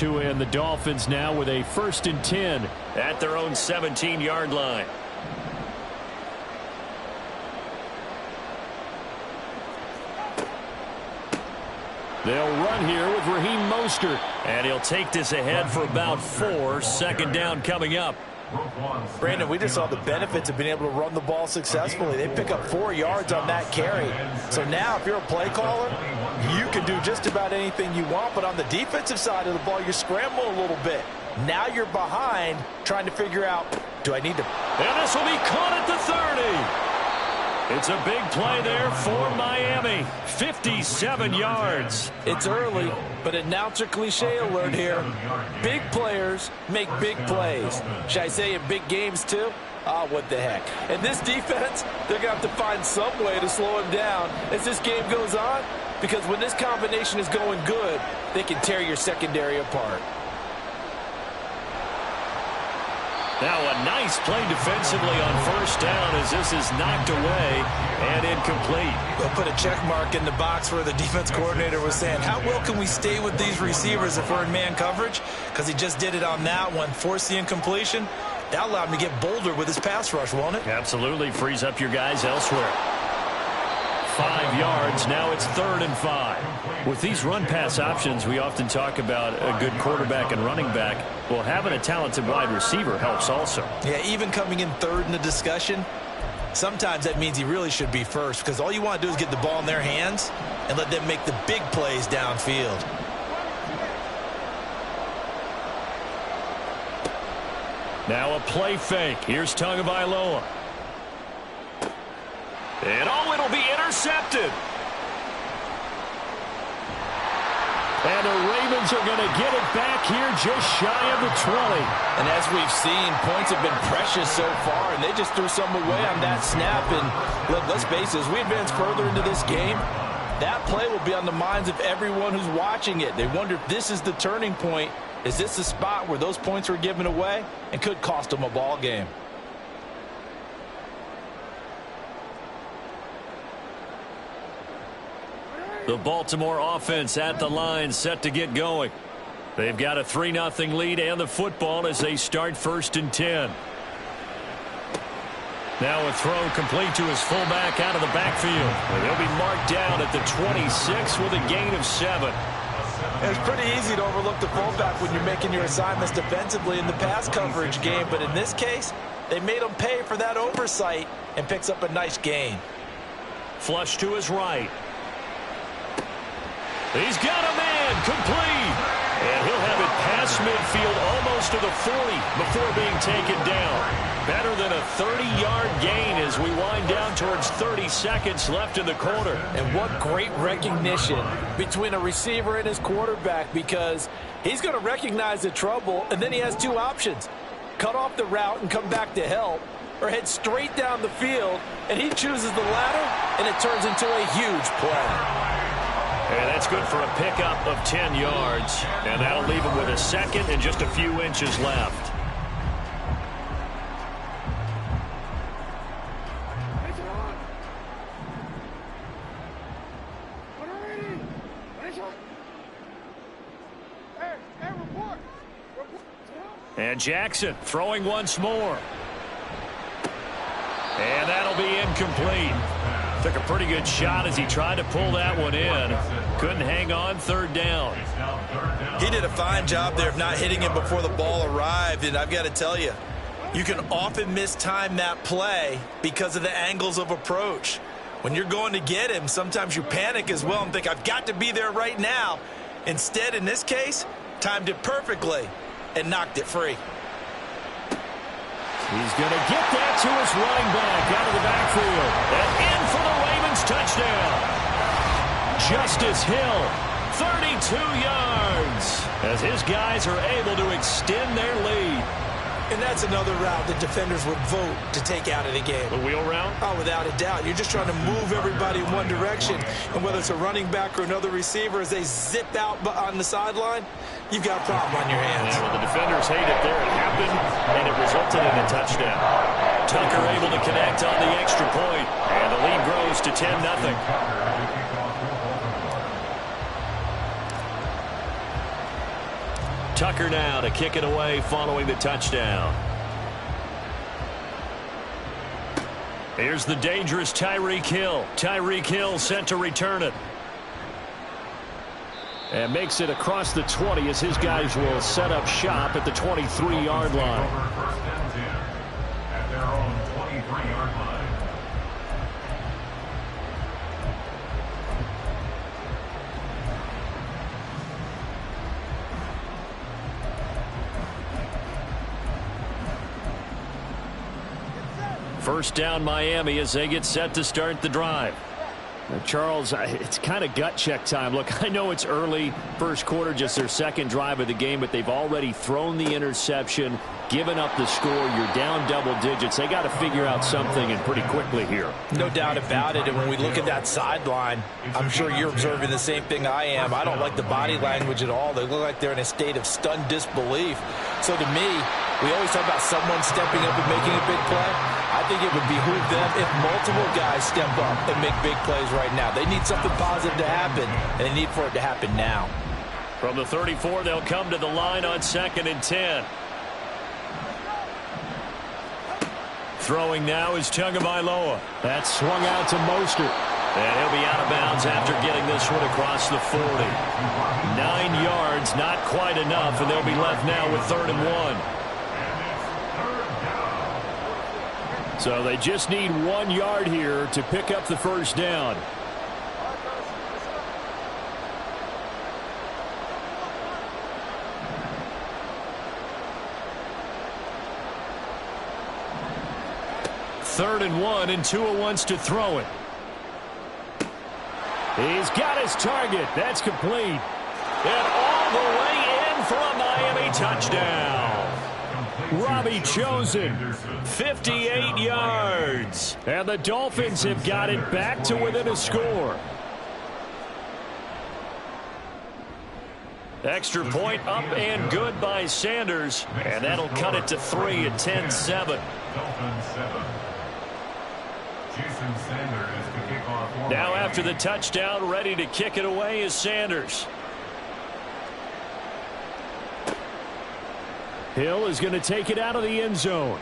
Tua and the Dolphins now with a 1st and 10 at their own 17-yard line. They'll run here with Raheem Mostert. And he'll take this ahead for about 4. 2nd down coming up. Brandon, we just saw the benefits of being able to run the ball successfully. They pick up 4 yards on that carry. So now if you're a play caller, you can do just about anything you want. But on the defensive side of the ball, you scramble a little bit. Now you're behind trying to figure out, do I need to... And this will be caught at the 30. It's a big play there for Miami. 57 yards. It's early, but announcer cliche alert here. Big players make big plays. Should I say in big games too? Ah, what the heck. And this defense, they're going to have to find some way to slow him down as this game goes on. Because when this combination is going good, they can tear your secondary apart. Now a nice play defensively on 1st down as this is knocked away and incomplete. They'll put a check mark in the box where the defense coordinator was saying, how well can we stay with these receivers if we're in man coverage? Because he just did it on that one, forced the incompletion. That allowed him to get bolder with his pass rush, won't it? Absolutely frees up your guys elsewhere. 5 yards. Now it's 3rd and 5. With these run-pass options, we often talk about a good quarterback and running back. Well, having a talented wide receiver helps also. Yeah, even coming in 3rd in the discussion, sometimes that means he really should be first because all you want to do is get the ball in their hands and let them make the big plays downfield. Now a play fake. Here's Tagovailoa. And it'll be intercepted. And the Ravens are going to get it back here just shy of the 20. And as we've seen, points have been precious so far, and they just threw some away on that snap. And look, let's face it, as we advance further into this game, that play will be on the minds of everyone who's watching it. They wonder if this is the turning point. Is this the spot where those points were given away and could cost them a ball game? The Baltimore offense at the line, set to get going. They've got a 3-0 lead and the football as they start 1st and 10. Now a throw complete to his fullback out of the backfield. And he'll be marked down at the 26 with a gain of 7. It's pretty easy to overlook the fullback when you're making your assignments defensively in the pass coverage game. But in this case, they made him pay for that oversight and picks up a nice gain. Flush to his right. He's got a man complete. And he'll have it past midfield almost to the 40 before being taken down. Better than a 30-yard gain as we wind down towards 30 seconds left in the quarter. And what great recognition between a receiver and his quarterback, because he's going to recognize the trouble, and then he has 2 options. Cut off the route and come back to help, or head straight down the field, and he chooses the latter, and it turns into a huge play. And that's good for a pickup of 10 yards. And that'll leave him with a 2nd and just a few inches left. And Jackson throwing once more. And that'll be incomplete. Took a pretty good shot as he tried to pull that one in. Couldn't hang on, 3rd down. He did a fine job there of not hitting him before the ball arrived. And I've got to tell you, you can often mistime that play because of the angles of approach. When you're going to get him, sometimes you panic as well and think, I've got to be there right now. Instead, in this case, timed it perfectly and knocked it free. He's going to get that to his running back out of the backfield. And in for the Ravens touchdown. Justice Hill, 32 yards, as his guys are able to extend their lead. And that's another route that defenders would vote to take out of the game. The wheel route? Oh, without a doubt. You're just trying to move everybody in one direction. And whether it's a running back or another receiver, as they zip out on the sideline, you've got a problem on your hands. And when the defenders hate it there, it happened, and it resulted in a touchdown. Tucker able to connect on the extra point, and the lead grows to 10-0. Tucker now to kick it away following the touchdown. Here's the dangerous Tyreek Hill. Tyreek Hill sent to return it. And makes it across the 20 as his guys will set up shop at the 23-yard line. First and 10 at their own 23-yard line. First down Miami as they get set to start the drive. Charles, it's kind of gut check time. Look, I know it's early, first quarter, just their second drive of the game, but they've already thrown the interception, given up the score. You're down double digits. They got to figure out something, and pretty quickly here. No doubt about it. And when we look at that sideline, I'm sure you're observing the same thing I am. I don't like the body language at all. They look like they're in a state of stunned disbelief. So to me, we always talk about someone stepping up and making a big play. I think it would behoove them if multiple guys step up and make big plays right now. They need something positive to happen, and they need for it to happen now. From the 34, they'll come to the line on 2nd and 10. Throwing now is Tagovailoa. That's swung out to Mostert. And he'll be out of bounds after getting this one across the 40. 9 yards, not quite enough, and they'll be left now with 3rd and 1. So they just need 1 yard here to pick up the first down. Third and 1, and Tua wants to throw it. He's got his target. That's complete. And all the way in for a Miami touchdown. Robbie Chosen, 58 yards. And the Dolphins have got it back to within a score. Extra point up and good by Sanders. And that'll cut it to 3 at 10-7. Now after the touchdown, ready to kick it away is Sanders. Hill is going to take it out of the end zone.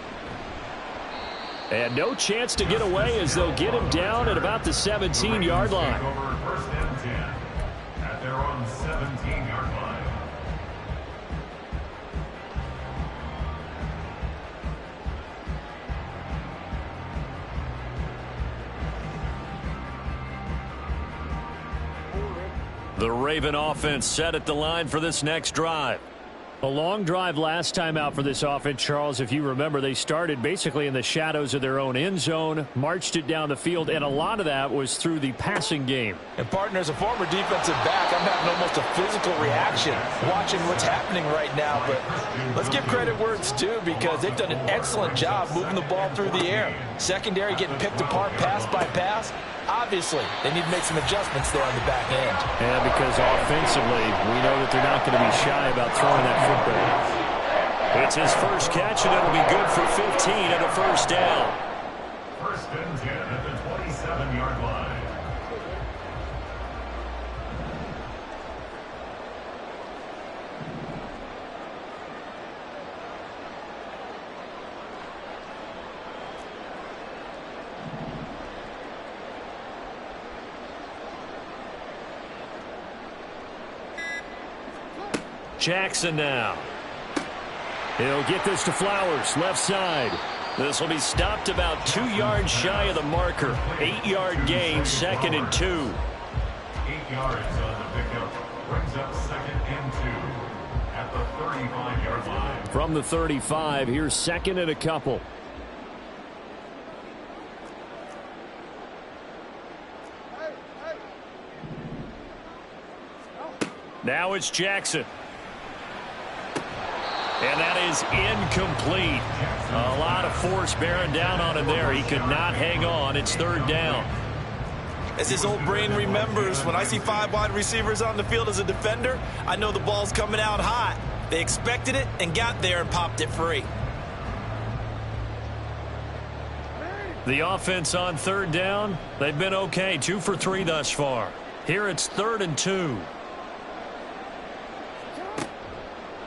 And no chance to get away as they'll get him down at about the 17-yard line. First and 10 at their own 17-yard line. The Raven offense set at the line for this next drive. A long drive last time out for this offense, Charles. If you remember, they started basically in the shadows of their own end zone, marched it down the field, and a lot of that was through the passing game. And, partner, as a former defensive back, I'm having almost a physical reaction watching what's happening right now. But let's give credit where it's due, because they've done an excellent job moving the ball through the air. Secondary getting picked apart pass by pass. Obviously, they need to make some adjustments there on the back end. And because offensively, we know that they're not going to be shy about throwing that football. It's his first catch, and it'll be good for 15 and a first down. First and 10 at the 27-yard line. Jackson now. He'll get this to Flowers, left side. This will be stopped about 2 yards shy of the marker. 8-yard gain, 2nd and 2. 8 yards on the pickup. Brings up 2nd and 2 at the 35-yard line. From the 35, here's 2nd and a couple. Now it's Jackson. And that is incomplete. A lot of force bearing down on him there. He could not hang on. It's 3rd down. As his old brain remembers, when I see 5 wide receivers on the field as a defender, I know the ball's coming out hot. They expected it and got there and popped it free. The offense on 3rd down, they've been okay. 2 for 3 thus far. Here it's 3rd and 2.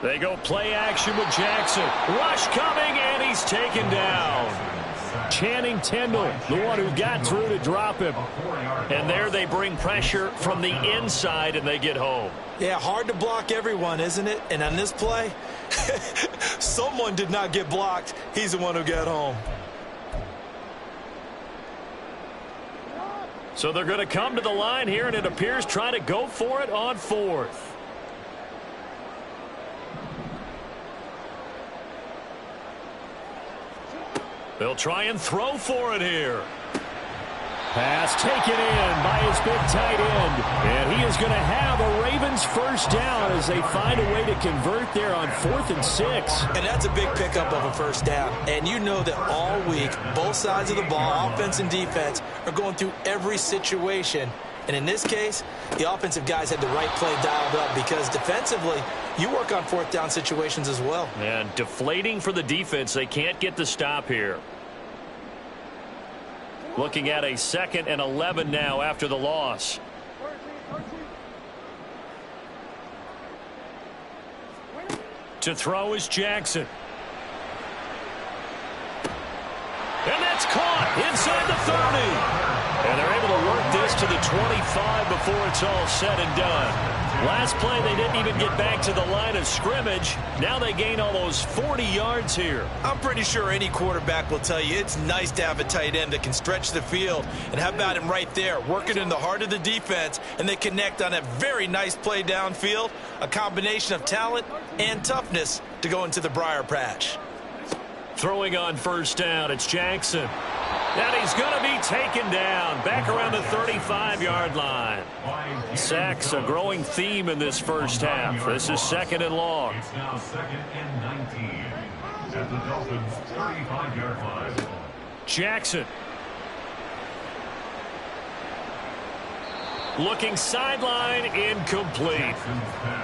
They go play action with Jackson. Rush coming, and he's taken down. Channing Tindall, the one who got through to drop him. And there they bring pressure from the inside, and they get home. Yeah, hard to block everyone, isn't it? And on this play, someone did not get blocked. He's the one who got home. So they're going to come to the line here, and it appears trying to go for it on fourth. They'll try and throw for it here. Pass taken in by his big tight end. And he is going to have a Ravens first down as they find a way to convert there on 4th and 6. And that's a big pickup of a first down. And you know that all week, both sides of the ball, offense and defense, are going through every situation. And in this case, the offensive guys had the right play dialed up because defensively, you work on 4th down situations as well. And deflating for the defense. They can't get the stop here. Looking at a 2nd and 11 now after the loss. To throw is Jackson. And that's caught inside the 30. And they're able to work this to the 25 before it's all said and done. Last play, they didn't even get back to the line of scrimmage. Now they gain almost 40 yards here. I'm pretty sure any quarterback will tell you it's nice to have a tight end that can stretch the field. And how about him right there, working in the heart of the defense, and they connect on a very nice play downfield, a combination of talent and toughness to go into the briar patch. Throwing on first down, it's Jackson. And he's going to be taken down back around the 35-yard line. Sacks, a growing theme in this first half. This is 2nd and long. It's now 2nd and 19 at the Dolphins' 35-yard line. Jackson. Looking sideline, incomplete.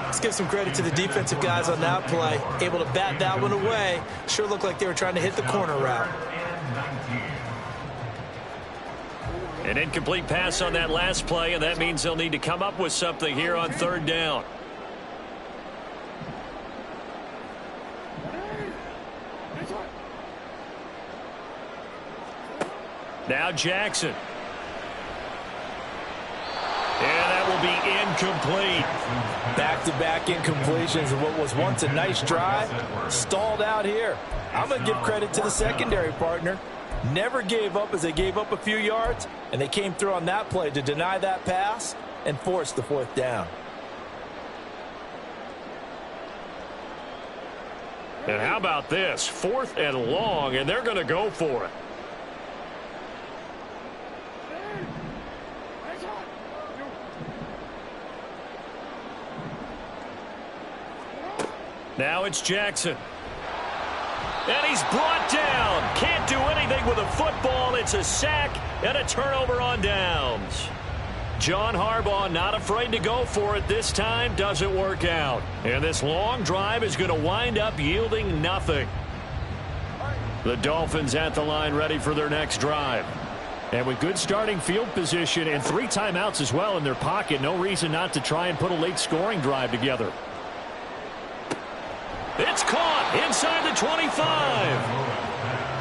Let's give some credit to the defensive guys on that play. Able to bat that one away. Sure looked like they were trying to hit the corner route. An incomplete pass on that last play, and that means they'll need to come up with something here on 3rd down. Now Jackson. And that will be incomplete. Back-to-back incompletions of what was once a nice drive, stalled out here. I'm going to give credit to the secondary partner. Never gave up as they gave up a few yards, and they came through on that play to deny that pass and force the 4th down. And how about this? 4th and long, and they're going to go for it. Now it's Jackson. And he's brought down. Can't do anything with a football. It's a sack and a turnover on downs. John Harbaugh not afraid to go for it this time. Doesn't work out. And this long drive is going to wind up yielding nothing. The Dolphins at the line ready for their next drive. And with good starting field position and 3 timeouts as well in their pocket, no reason not to try and put a late scoring drive together. It's caught inside the 25.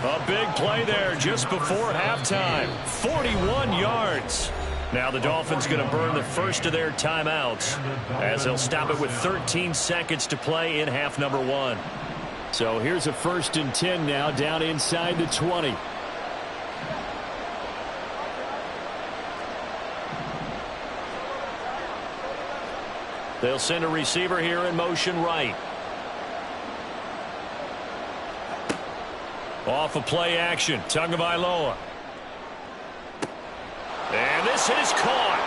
A big play there just before halftime. 41 yards. Now the Dolphins going to burn the first of their timeouts as they'll stop it with 13 seconds to play in half number 1. So here's a 1st and 10 now down inside the 20. They'll send a receiver here in motion right. Off of play action, Tagovailoa. And this is caught.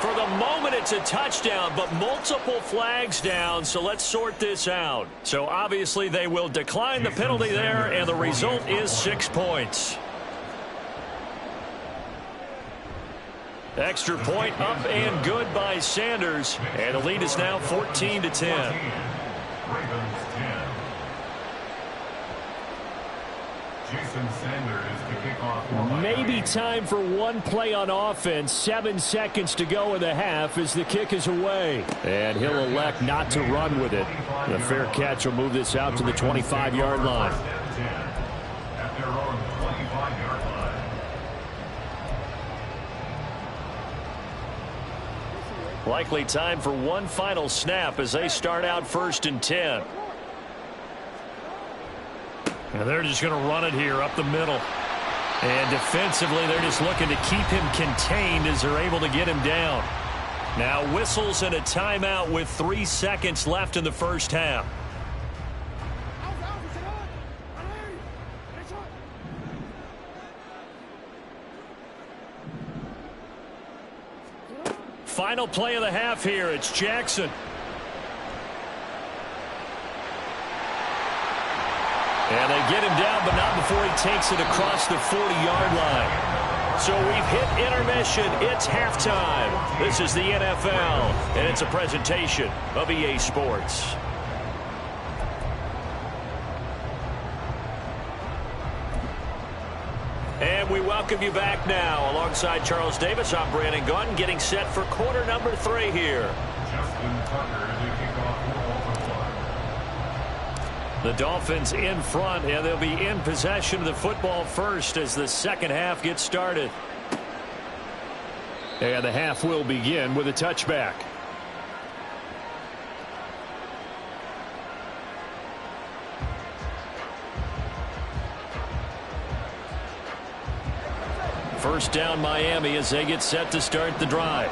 For the moment, it's a touchdown, but multiple flags down, so let's sort this out. So obviously they will decline the penalty there, and the result is 6 points. Extra point up and good by Sanders, and the lead is now 14-10. Ravens 10. Jason Sanders Maybe time for one play on offense. 7 seconds to go in the half as the kick is away. And he'll elect not to run with it. The fair catch will move this out to the 25-yard line. At their own 25-yard line. Likely time for one final snap as they start out 1st and 10. And they're just going to run it here up the middle. And defensively, they're just looking to keep him contained as they're able to get him down. Now whistles and a timeout with 3 seconds left in the first half. Final play of the half here. It's Jackson. And they get him down, but not before he takes it across the 40-yard line. So we've hit intermission. It's halftime. This is the NFL, and it's a presentation of EA Sports. And we welcome you back now. Alongside Charles Davis, I'm Brandon Gaudin, getting set for quarter number 3 here. Justin Tucker as they kick off football for one. The Dolphins in front, and they'll be in possession of the football first as the second half gets started. And the half will begin with a touchback. First down Miami as they get set to start the drive.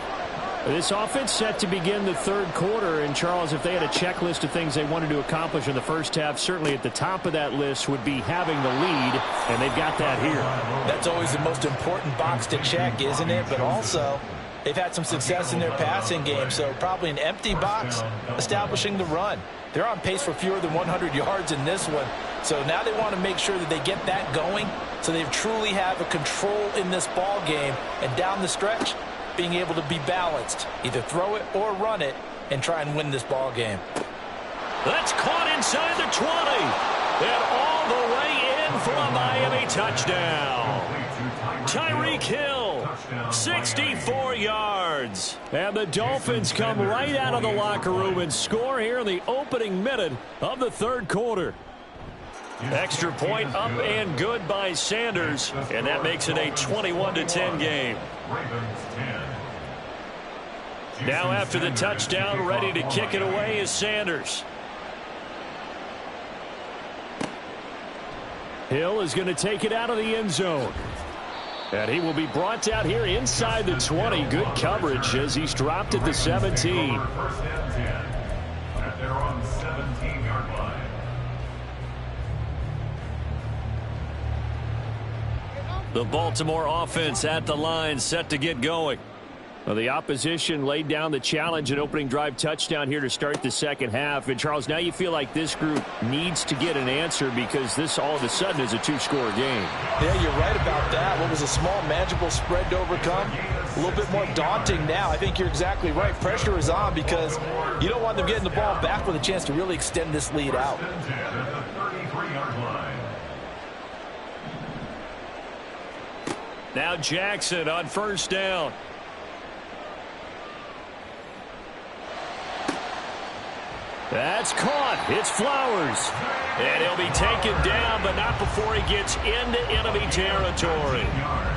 This offense set to begin the third quarter. And Charles, if they had a checklist of things they wanted to accomplish in the first half, certainly at the top of that list would be having the lead, and they've got that here. That's always the most important box to check, isn't it? But also, they've had some success in their passing game, so probably an empty box establishing the run. They're on pace for fewer than 100 yards in this one. So now they want to make sure that they get that going so they truly have a control in this ball game, and down the stretch, being able to be balanced. Either throw it or run it and try and win this ball game. That's caught inside the 20. And all the way in for a Miami touchdown. Tyreek Hill, 64 yards. And the Dolphins come right out of the locker room and score here in the opening minute of the third quarter. Extra point up and good by Sanders, and that makes it a 21-10 game. Now after the touchdown, ready to kick it away is Sanders. Hill is going to take it out of the end zone. And he will be brought down here inside the 20. Good coverage as he's dropped at the 17. First and 10 at their own 17-yard line. The Baltimore offense at the line, set to get going. Well, the opposition laid down the challenge, an opening drive touchdown here to start the second half. And, Charles, now you feel like this group needs to get an answer because this all of a sudden is a 2-score game. Yeah, you're right about that. What was a small, manageable spread to overcome, a little bit more daunting now. I think you're exactly right. Pressure is on because you don't want them getting the ball back with a chance to really extend this lead out. Now Jackson on first down. That's caught. It's Flowers. And he'll be taken down, but not before he gets into enemy territory.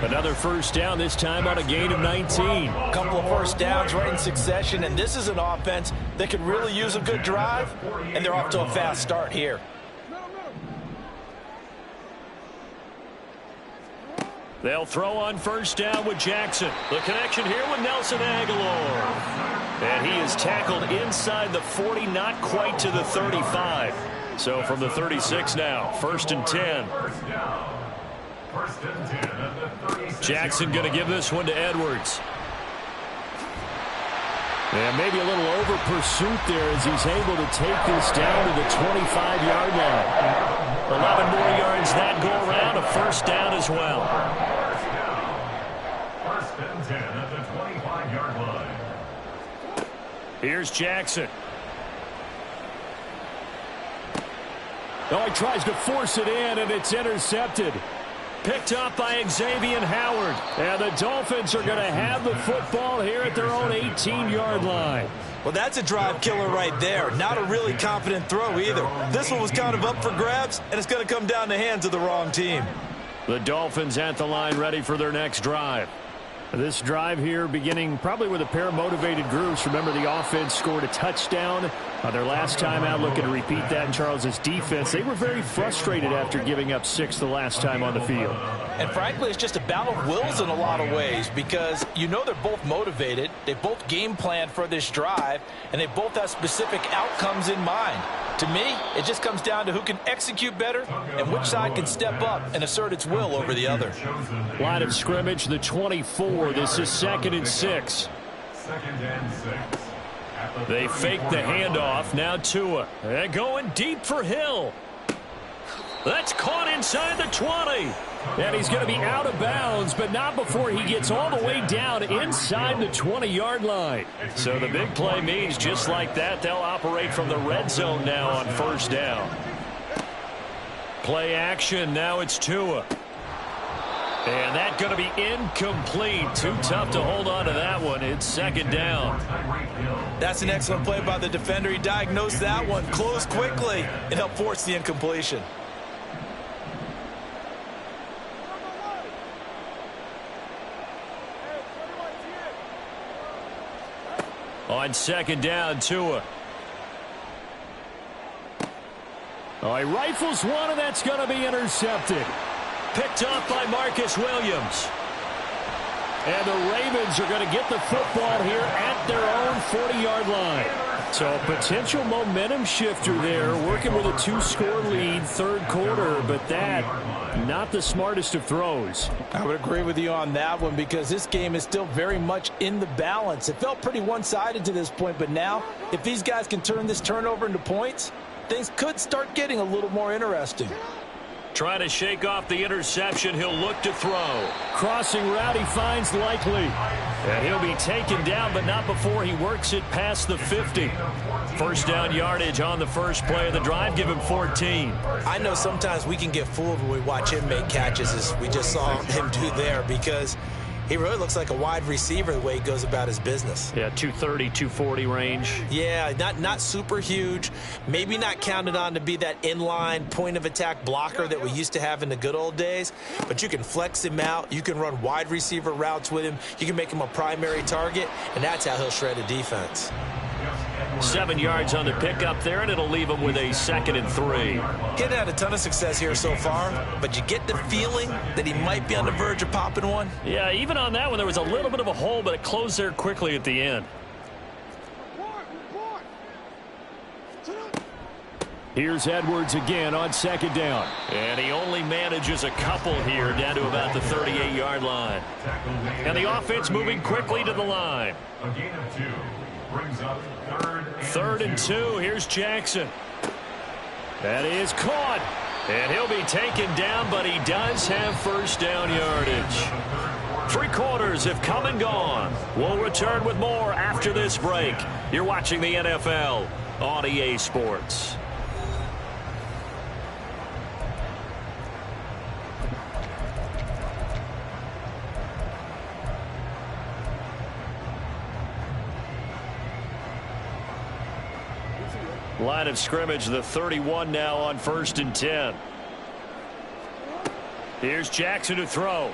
Another first down, this time on a gain of 19. A couple of first downs right in succession, and this is an offense that could really use a good drive, and they're off to a fast start here. They'll throw on first down with Jackson. The connection here with Nelson Agholor. And he is tackled inside the 40, not quite to the 35. So from the 36 now, first and 10. Jackson going to give this one to Edwards. And maybe a little over pursuit there as he's able to take this down to the 25-yard line. 11 more yards that go around, a first down as well. First and 10 at the 25-yard line. Here's Jackson. Oh, he tries to force it in, and it's intercepted. Picked up by Xavier Howard. And the Dolphins are going to have the football here at their own 18-yard line. Well, that's a drive killer right there. Not a really confident throw either. This one was kind of up for grabs, and it's going to come down the hands of the wrong team. The Dolphins at the line ready for their next drive. This drive here beginning probably with a pair of motivated groups. Remember, the offense scored a touchdown their last time out, looking to repeat that in Charles's defense. They were very frustrated after giving up 6 the last time on the field. And frankly, it's just a battle of wills in a lot of ways because you know they're both motivated. They both game planned for this drive, and they both have specific outcomes in mind. To me, it just comes down to who can execute better and which side can step up and assert its will over the other. Line of scrimmage, the 24. This is 2nd and 6. 2nd and 6. They fake the handoff. Now Tua. They're going deep for Hill. That's caught inside the 20. And he's going to be out of bounds, but not before he gets all the way down inside the 20-yard line. So the big play means just like that, they'll operate from the red zone now on 1st down. Play action. Now it's Tua. And that's going to be incomplete. Too tough to hold on to that one. It's 2nd down. That's an excellent play by the defender. He diagnosed that one, closed quickly, and helped force the incompletion. On 2nd down, Tua. Oh, he rifles one, and that's going to be intercepted. Picked up by Marcus Williams. And the Ravens are going to get the football here at their own 40-yard line. So a potential momentum shifter there, working with a 2-score lead, 3rd quarter, but that, not the smartest of throws. I would agree with you on that one because this game is still very much in the balance. It felt pretty one-sided to this point, but now, if these guys can turn this turnover into points, things could start getting a little more interesting. Trying to shake off the interception. He'll look to throw. Crossing route, he finds Likely. And he'll be taken down, but not before he works it past the 50. 1st down yardage on the first play of the drive. Give him 14. I know sometimes we can get fooled when we watch him make catches, as we just saw him do there, because he really looks like a wide receiver the way he goes about his business. Yeah, 230, 240 range. Yeah, not super huge. Maybe not counted on to be that inline point-of-attack blocker that we used to have in the good old days. But you can flex him out. You can run wide receiver routes with him. You can make him a primary target, and that's how he'll shred a defense. 7 yards on the pickup there, and it'll leave him with a 2nd and 3. Getting had a ton of success here so far, but you get the feeling that he might be on the verge of popping one. Yeah, even on that one, there was a little bit of a hole, but it closed there quickly at the end. Here's Edwards again on 2nd down. And he only manages a couple here down to about the 38-yard line. And the offense moving quickly to the line. A gain of 2 brings up 3rd and 2. Here's Jackson. That is caught. And he'll be taken down, but he does have 1st down yardage. 3 quarters have come and gone. We'll return with more after this break. You're watching the NFL on EA Sports. Line of scrimmage, the 31 now on 1st and 10. Here's Jackson to throw.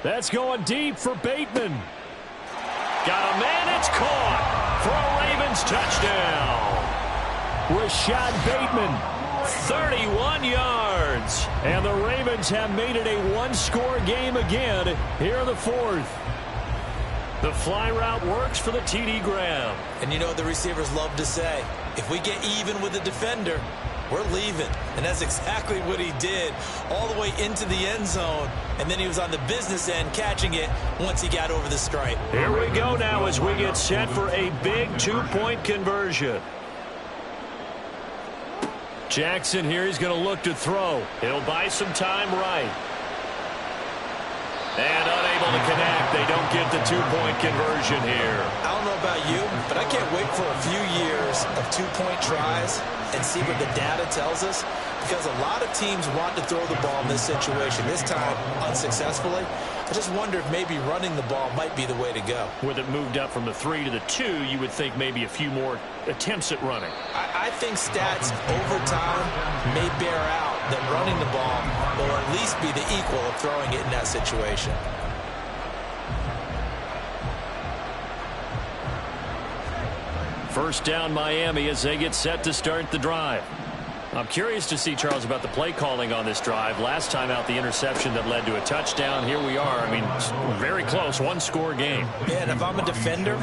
That's going deep for Bateman. Got a man, it's caught for a Ravens touchdown. Rashad Bateman, 31 yards. And the Ravens have made it a 1-score game again here in the 4th. The fly route works for the TD Graham. And you know what the receivers love to say? If we get even with the defender, we're leaving. And that's exactly what he did, all the way into the end zone. And then he was on the business end catching it once he got over the stripe. Here we go now as we get set for a big 2-point conversion. Jackson here, he's going to look to throw. He'll buy some time right. And unable to connect. They don't get the two-point conversion here. I don't know about you, but I can't wait for a few years of two-point tries and see what the data tells us, because a lot of teams want to throw the ball in this situation, this time unsuccessfully. I just wonder if maybe running the ball might be the way to go. With it moved up from the 3 to the 2, you would think maybe a few more attempts at running. I think stats over time may bear out that running the ball will at least be the equal of throwing it in that situation. First down Miami as they get set to start the drive. I'm curious to see, Charles, about the play calling on this drive. Last time out, the interception that led to a touchdown. Here we are. I mean, very close, one-score game. Man, if I'm a defender,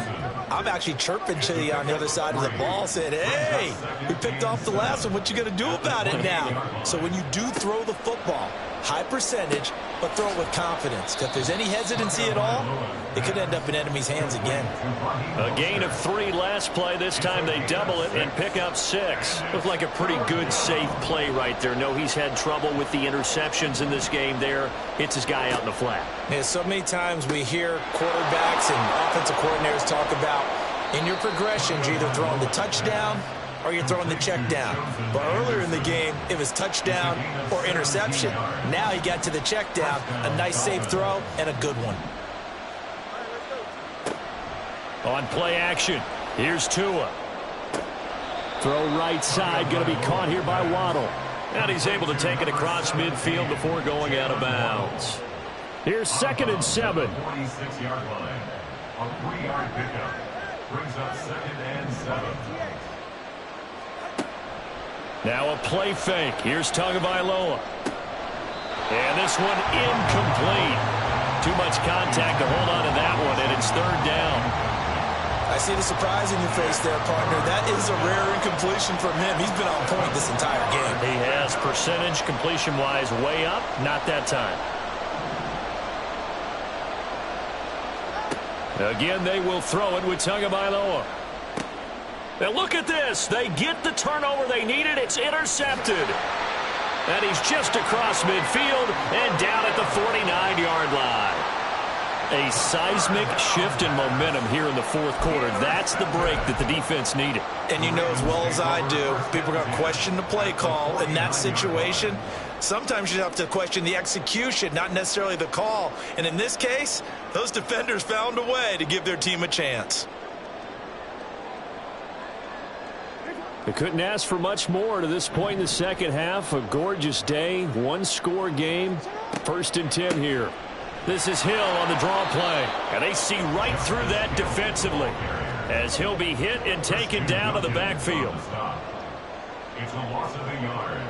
I'm actually chirping to you on the other side of the ball, saying, hey, we picked off the last one. What you going to do about it now? So when you do throw the football, high percentage, but throw it with confidence. Because if there's any hesitancy at all, it could end up in enemy's hands again. A gain of 3 last play. This time they double it and pick up 6. Looked like a pretty good, safe play right there. No, he's had trouble with the interceptions in this game there. Hits his guy out in the flat. Yeah, so many times we hear quarterbacks and offensive coordinators talk about in your progressions, you're either throwing the touchdown or you're throwing the check down. But earlier in the game, it was touchdown or interception. Now he got to the check down, a nice safe throw, and a good one. On play action, here's Tua. Throw right side, going to be caught here by Waddle. And he's able to take it across midfield before going out of bounds. Here's 2nd and 7. 46-yard line. A 3-yard pickup. Brings up 2nd and 7. Now a play fake. Here's Tagovailoa. And this one incomplete. Too much contact to hold on to that one, and it's 3rd down. I see the surprise in your face there, partner. That is a rare incompletion from him. He's been on point this entire game. He has, percentage completion-wise way up. Not that time. Again, they will throw it with Tagovailoa. Now look at this. They get the turnover they needed. It's intercepted. And he's just across midfield and down at the 49-yard line. A seismic shift in momentum here in the 4th quarter. That's the break that the defense needed. And you know as well as I do, people are going to question the play call in that situation. Sometimes you have to question the execution, not necessarily the call. And in this case, those defenders found a way to give their team a chance. They couldn't ask for much more to this point in the second half. A gorgeous day, one-score game. 1st and 10 here. This is Hill on the draw play. And they see right through that defensively as he'll be hit and taken down to the backfield. It's a loss of a yard.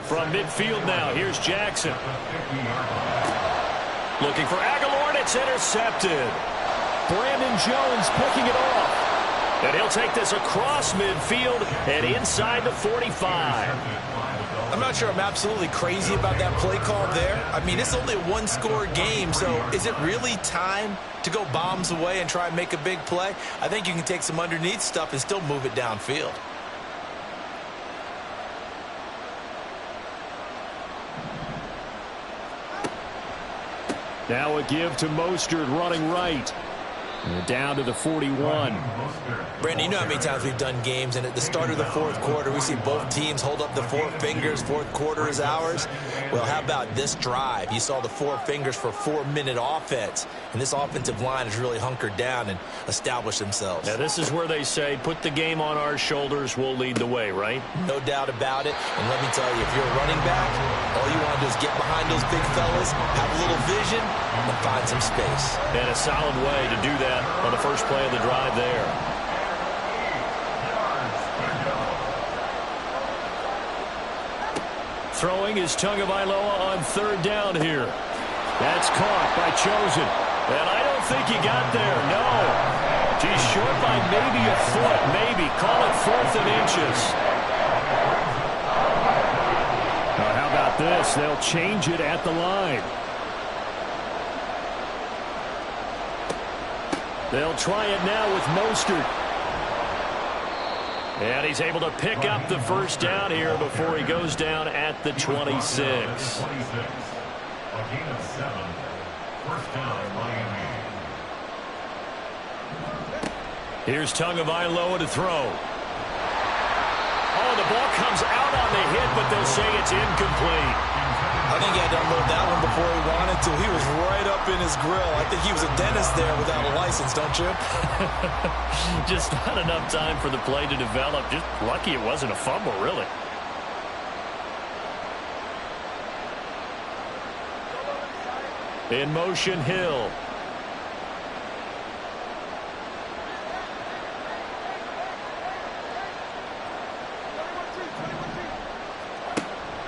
From midfield now, here's Jackson. Looking for Aguilar, and it's intercepted. Brandon Jones picking it off. And he'll take this across midfield and inside the 45. I'm not sure I'm absolutely crazy about that play call there. I mean, it's only a one-score game, so is it really time to go bombs away and try and make a big play? I think you can take some underneath stuff and still move it downfield. Now a give to Mostert running right. And down to the 41. Brandon, you know how many times we've done games, and at the start of the 4th quarter, we see both teams hold up the 4 fingers. 4th quarter is ours. Well, how about this drive? You saw the 4 fingers for 4-minute offense, and this offensive line has really hunkered down and established themselves. Now, this is where they say, put the game on our shoulders, we'll lead the way, right? No doubt about it. And let me tell you, if you're a running back, all you want to do is get behind those big fellas, have a little vision, and find some space. And a solid way to do that on the first play of the drive there. Throwing is Tagovailoa on 3rd down here. That's caught by Chosen. And I don't think he got there. No. He's short by maybe a foot. Maybe. Call it 4th and inches. Now, how about this? They'll change it at the line. They'll try it now with Mostert. And he's able to pick up the first down here before he goes down at the 26. A gain of 7. First down, Miami. Here's Tagovailoa to throw. Oh, the ball comes out on the hit, but they'll say it's incomplete. I think he had to unload that one before he wanted to. He was right up in his grill. I think he was a dentist there without a license, don't you? Just not enough time for the play to develop. Just lucky it wasn't a fumble, really. In motion, Hill.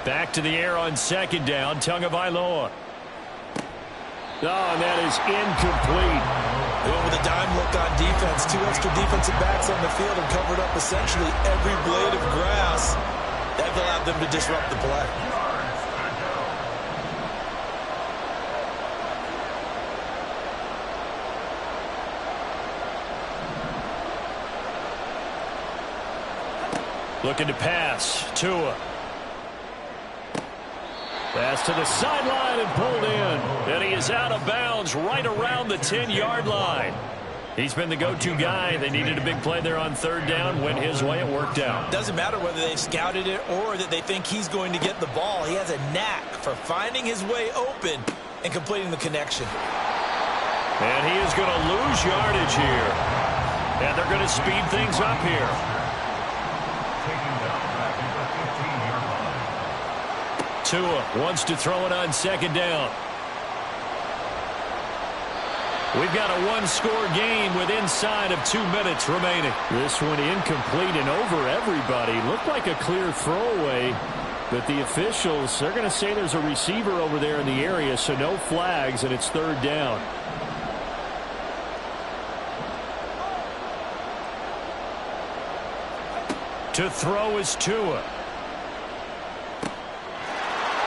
Back to the air on second down, Tagovailoa. Oh, and that is incomplete. They went with a dime look on defense. 2 extra defensive backs on the field and covered up essentially every blade of grass. That allowed them to disrupt the play. Looking to pass. Tua. Pass to the sideline and pulled in. And he is out of bounds right around the 10-yard line. He's been the go-to guy. They needed a big play there on third down. Went his way. It worked out. Doesn't matter whether they've scouted it or that they think he's going to get the ball. He has a knack for finding his way open and completing the connection. And he is going to lose yardage here. And they're going to speed things up here. Tua wants to throw it on second down. We've got a one-score game with inside of 2 minutes remaining. This one incomplete and over everybody. Looked like a clear throwaway, but the officials, they're going to say there's a receiver over there in the area, so no flags, and it's third down. To throw is Tua.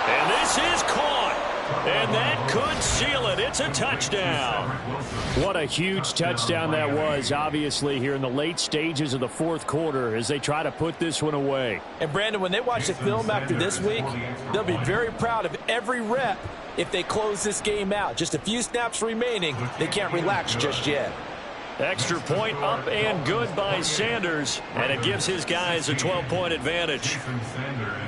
And this is caught. And that could seal it. It's a touchdown. What a huge touchdown that was, obviously, here in the late stages of the fourth quarter as they try to put this one away. And, Brandon, when they watch the film after this week, they'll be very proud of every rep if they close this game out. Just a few snaps remaining. They can't relax just yet. Extra point up and good by Sanders, and it gives his guys a 12-point advantage.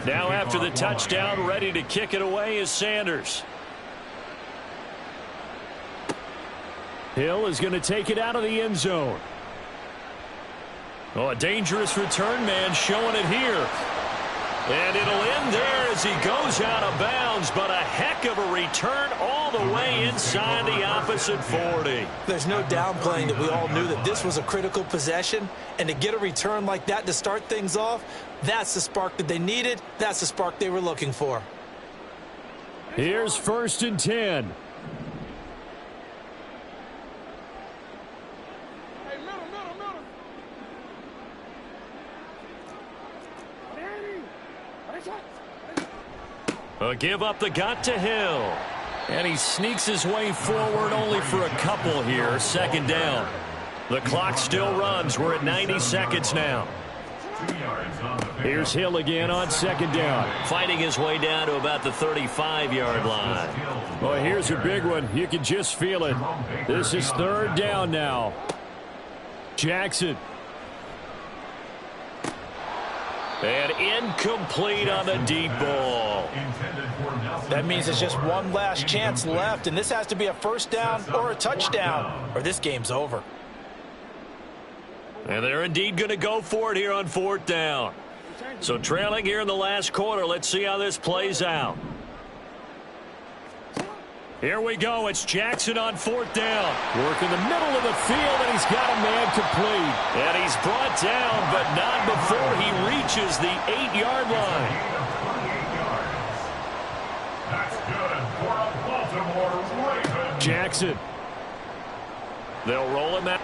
Now after the touchdown, ready to kick it away is Sanders. Hill is going to take it out of the end zone. Oh, a dangerous return man showing it here. And it'll end there as he goes out of bounds, but a heck of a return all the way inside the opposite 40. There's no downplaying that we all knew that this was a critical possession, and to get a return like that to start things off, that's the spark that they needed. That's the spark they were looking for. Here's 1st and 10. A give up the gut to Hill. And he sneaks his way forward only for a couple here. 2nd down. The clock still runs. We're at 90 seconds now. Here's Hill again on 2nd down. Fighting his way down to about the 35-yard line. Well, here's a big one. You can just feel it. This is 3rd down now. Jackson. And incomplete on the deep ball. That means it's just one last chance left, and this has to be a 1st down or a touchdown, or this game's over. And they're indeed going to go for it here on 4th down. So trailing here in the last quarter, let's see how this plays out. Here we go. It's Jackson on 4th down. Work in the middle of the field, and he's got a man complete. And he's brought down, but not before he reaches the 8-yard line. That's good for a Baltimore Ravens. Jackson. They'll roll him out.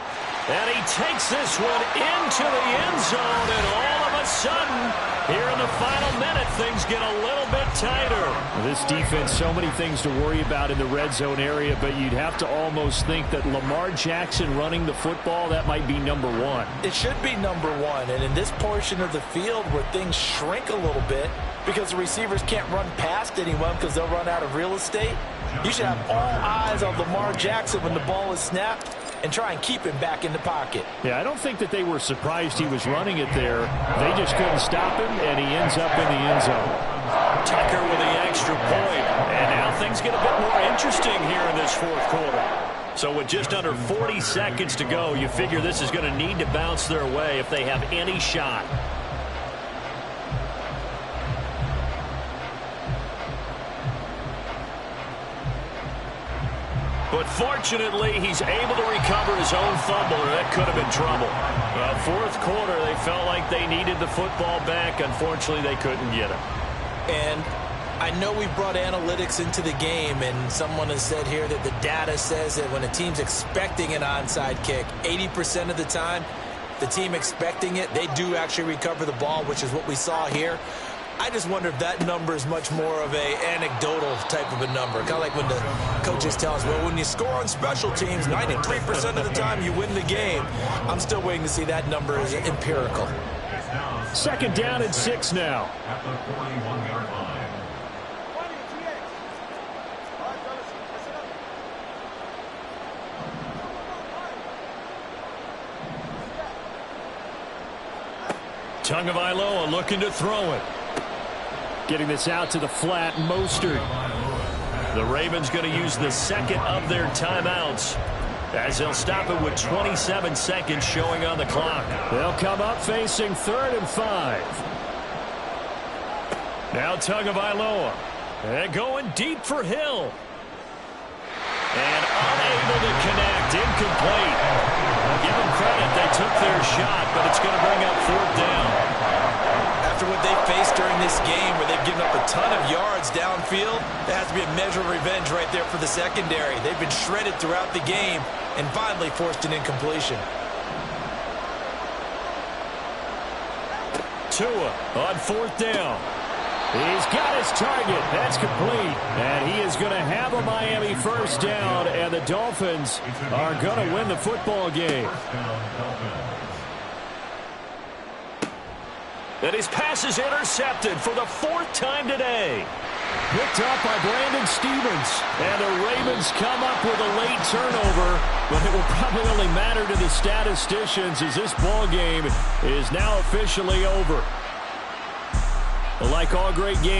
And he takes this one into the end zone, and all of a sudden, here in the final minute, things get a little bit tighter. This defense, so many things to worry about in the red zone area, but you'd have to almost think that Lamar Jackson running the football, that might be number one. It should be number one, and in this portion of the field where things shrink a little bit because the receivers can't run past anyone because they'll run out of real estate, you should have all eyes on Lamar Jackson when the ball is snapped. and try and keep him back in the pocket. Yeah, I don't think that they were surprised he was running it there. They just couldn't stop him, and he ends up in the end zone. Tucker with the extra point. And now things get a bit more interesting here in this fourth quarter. So with just under 40 seconds to go, you figure this is going to need to bounce their way if they have any shot. But fortunately, he's able to recover his own fumble, or that could have been trouble. Fourth quarter, they felt like they needed the football back. Unfortunately, they couldn't get it. And I know we brought analytics into the game, and someone has said here that the data says that when a team's expecting an onside kick, 80% of the time, the team expecting it, they do actually recover the ball, which is what we saw here. I just wonder if that number is much more of a anecdotal type of a number. Kind of like when the coaches tell us, well, when you score on special teams, 93% of the time you win the game. I'm still waiting to see that number as empirical. Second down and 6 now. At the 41-yard line. Tagovailoa looking to throw it. Getting this out to the flat, Mostert. The Ravens going to use the second of their timeouts as they'll stop it with 27 seconds showing on the clock. They'll come up facing 3rd and 5. Now Tagovailoa. And going deep for Hill. And unable to connect. Incomplete. I'll give them credit. They took their shot, but it's going to bring up 4th down. After what they faced during this game where they've given up a ton of yards downfield, there has to be a measure of revenge right there for the secondary. They've been shredded throughout the game and finally forced an incompletion. Tua on 4th down. He's got his target. That's complete. And he is going to have a Miami first down, and the Dolphins are going to win the football game. And his pass is intercepted for the 4th time today. Picked up by Brandon Stephens. And the Ravens come up with a late turnover, but it will probably only matter to the statisticians as this ball game is now officially over. Like all great games,